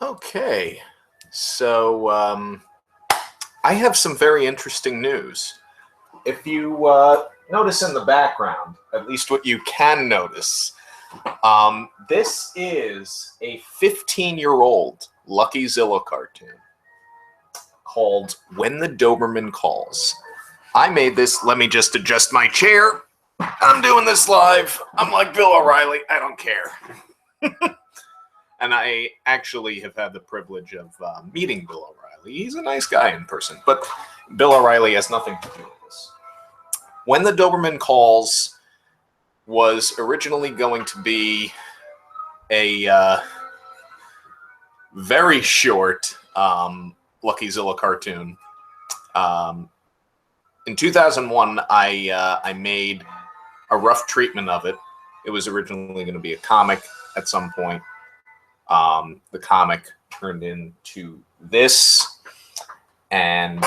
Okay, so I have some very interesting news. If you notice in the background, at least what you can notice, this is a 15-year-old Lucky Zilla cartoon called When the Doberman Calls. I made this. Let me just adjust my chair. I'm doing this live. I'm like Bill O'Reilly. I don't care. And I actually have had the privilege of meeting Bill O'Reilly. He's a nice guy in person, but Bill O'Reilly has nothing to do with this. When the Doberman Calls was originally going to be a very short Lucky Zilla cartoon. In 2001, I made a rough treatment of it. It was originally going to be a comic at some point. The comic turned into this, and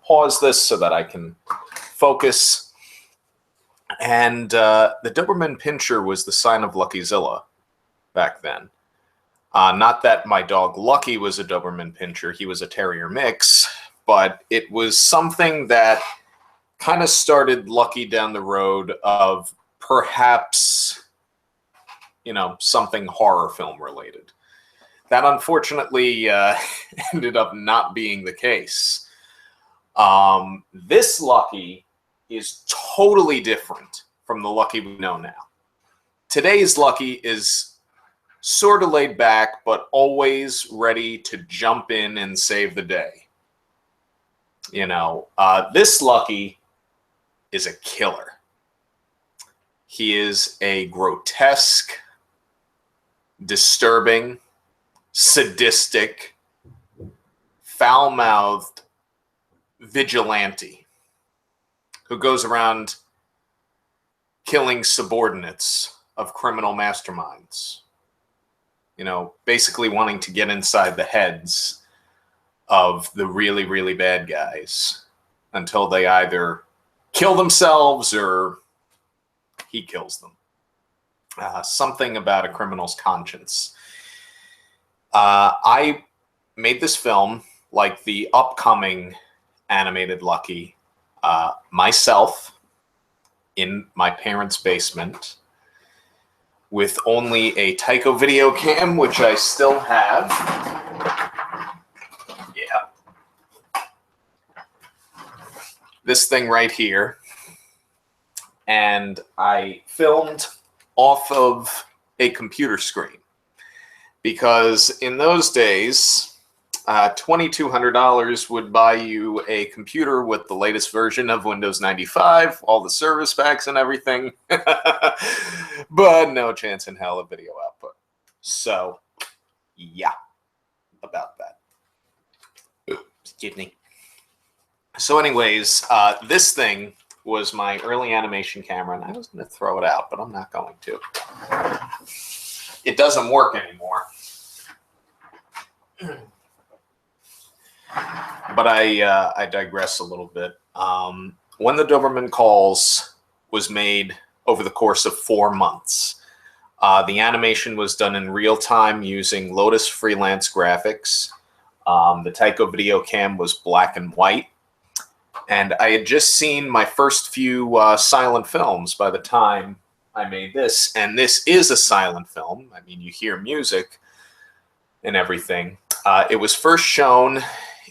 pause this so that I can focus. And the Doberman Pinscher was the sign of Lucky Zilla back then. Not that my dog Lucky was a Doberman Pinscher, he was a Terrier mix, but it was something that kind of started Lucky down the road of perhaps, something horror film related. That unfortunately ended up not being the case. This Lucky is totally different from the Lucky we know now. Today's Lucky is sort of laid back, but always ready to jump in and save the day. This Lucky is a killer. He is a grotesque, disturbing, sadistic, foul-mouthed vigilante who goes around killing subordinates of criminal masterminds. Basically wanting to get inside the heads of the really, really bad guys until they either kill themselves or he kills them. Something about a criminal's conscience. I made this film, like the upcoming animated Lucky, myself in my parents' basement with only a Tyco video cam, which I still have. Yeah. This thing right here. And I filmed off of a computer screen. Because in those days, $2,200 would buy you a computer with the latest version of Windows 95, all the service packs and everything, but no chance in hell of video output. So, yeah, about that. Excuse me. So anyways, this thing was my early animation camera, and I was going to throw it out, but I'm not going to. It doesn't work anymore. But I digress a little bit. When the Doberman Calls was made over the course of 4 months. The animation was done in real time using Lotus Freelance graphics. The Tyco video cam was black and white. And I had just seen my first few silent films by the time I made this. And this is a silent film. I mean, you hear music and everything. It was first shown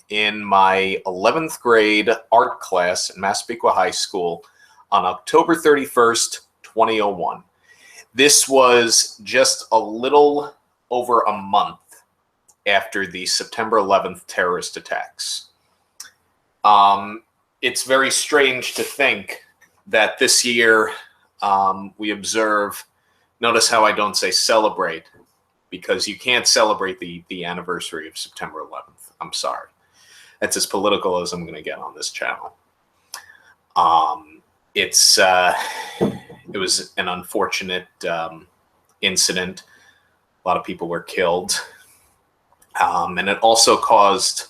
in my 11th grade art class at Massapequa High School on October 31st, 2001. This was just a little over a month after the September 11th terrorist attacks. It's very strange to think that this year we observe, notice how I don't say celebrate, because you can't celebrate the anniversary of September 11th. I'm sorry. That's as political as I'm going to get on this channel. It was an unfortunate incident. A lot of people were killed. And it also caused,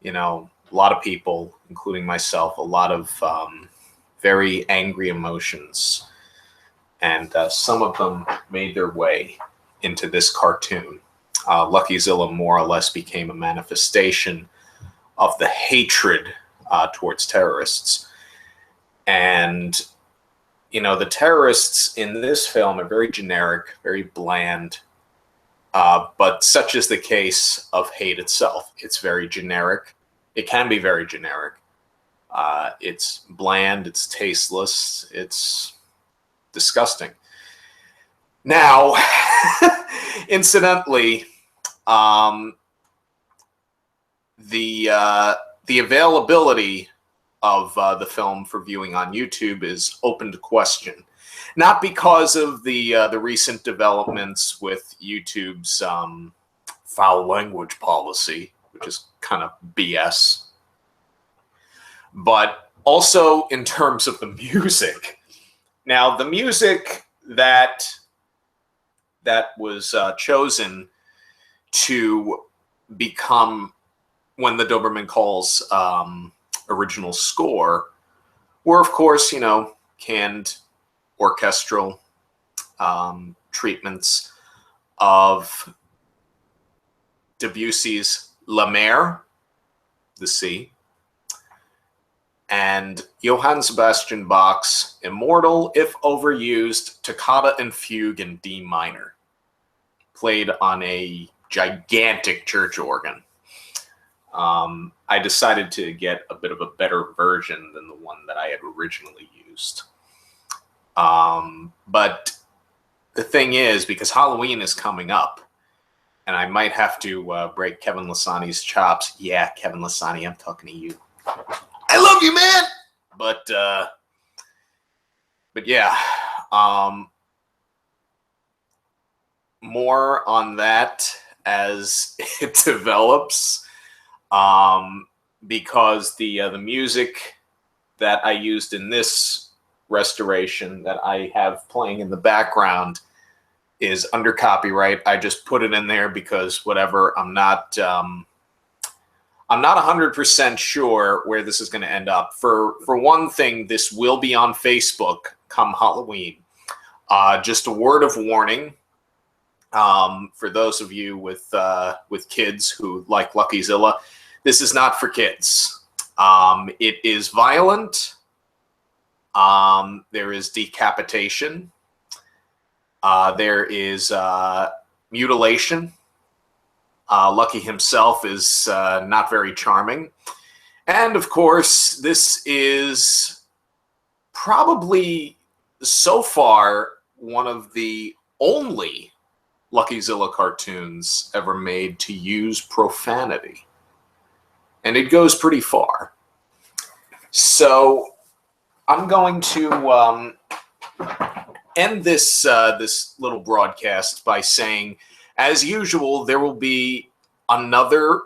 a lot of people, including myself, a lot of very angry emotions. And some of them made their way into this cartoon. Lucky Zilla more or less became a manifestation of the hatred towards terrorists. And, you know, the terrorists in this film are very generic, very bland, but such is the case of hate itself. It's very generic. It can be very generic. It's bland, it's tasteless, it's disgusting. Now, incidentally, the availability of the film for viewing on YouTube is open to question. Not because of the recent developments with YouTube's foul language policy, which is kind of BS, but also in terms of the music. Now, the music that was chosen to become When the Doberman Calls original score were, of course, you know, canned orchestral treatments of Debussy's La Mer, the Sea, and Johann Sebastian Bach's immortal, if overused, Toccata and Fugue in D minor, played on a gigantic church organ. I decided to get a bit of a better version than the one that I had originally used. But the thing is, because Halloween is coming up, and I might have to break Kevin Lasani's chops. Yeah, Kevin Lasani, I'm talking to you. I love you, man! But yeah, more on that as it develops, because the music that I used in this restoration that I have playing in the background is under copyright. I just put it in there because whatever. I'm not 100% sure where this is going to end up. For one thing, this will be on Facebook come Halloween. Just a word of warning for those of you with kids who like Lucky Zilla. This is not for kids. It is violent. There is decapitation. There is mutilation. Lucky himself is not very charming. And, of course, this is probably, so far, one of the only Lucky Zilla cartoons ever made to use profanity. And it goes pretty far. So I'm going to end this little broadcast by saying, as usual, there will be another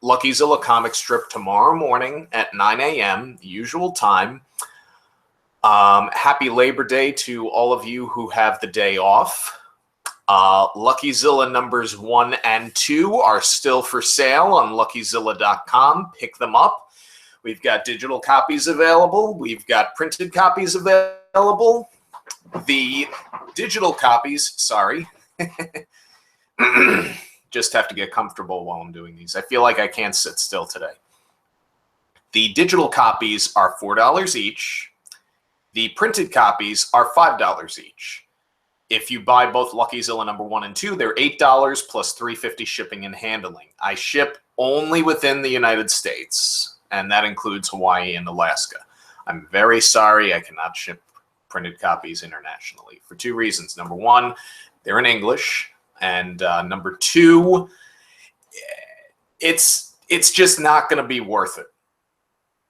Lucky Zilla comic strip tomorrow morning at 9 a.m., the usual time. Happy Labor Day to all of you who have the day off. Lucky Zilla numbers 1 and 2 are still for sale on luckyzilla.com. Pick them up. We've got digital copies available. We've got printed copies available. The digital copies, sorry. Just have to get comfortable while I'm doing these. I feel like I can't sit still today. The digital copies are $4 each. The printed copies are $5 each. If you buy both Lucky Zilla number 1 and 2, they're $8 plus $3.50 shipping and handling. I ship only within the United States, and that includes Hawaii and Alaska. I'm very sorry I cannot ship printed copies internationally for 2 reasons. Number 1, they're in English. And number 2, it's just not going to be worth it.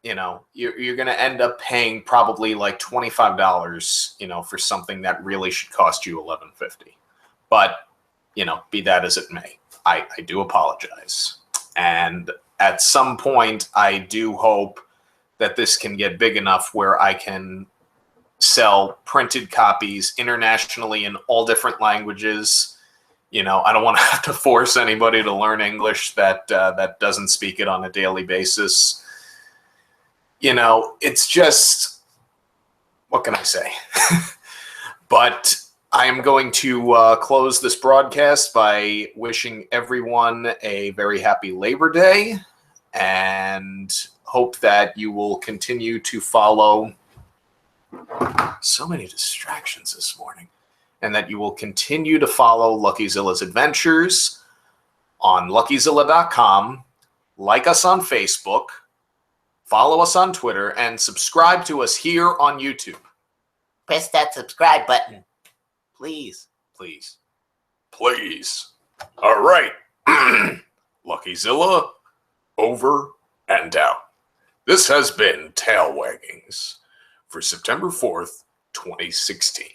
You know, you're going to end up paying probably like $25, you know, for something that really should cost you $11.50. But, you know, be that as it may, I do apologize. And at some point, I do hope that this can get big enough where I can sell printed copies internationally in all different languages. You know, I don't want to have to force anybody to learn English that doesn't speak it on a daily basis. You know, it's just, what can I say? But I am going to close this broadcast by wishing everyone a very happy Labor Day and hope that you will continue to follow. So many distractions this morning. And that you will continue to follow LuckyZilla's adventures on LuckyZilla.com, like us on Facebook, follow us on Twitter, and subscribe to us here on YouTube. Press that subscribe button. Please. Please. Please. All right. LuckyZilla, over and out. This has been Tailwaggings for September 4th, 2016.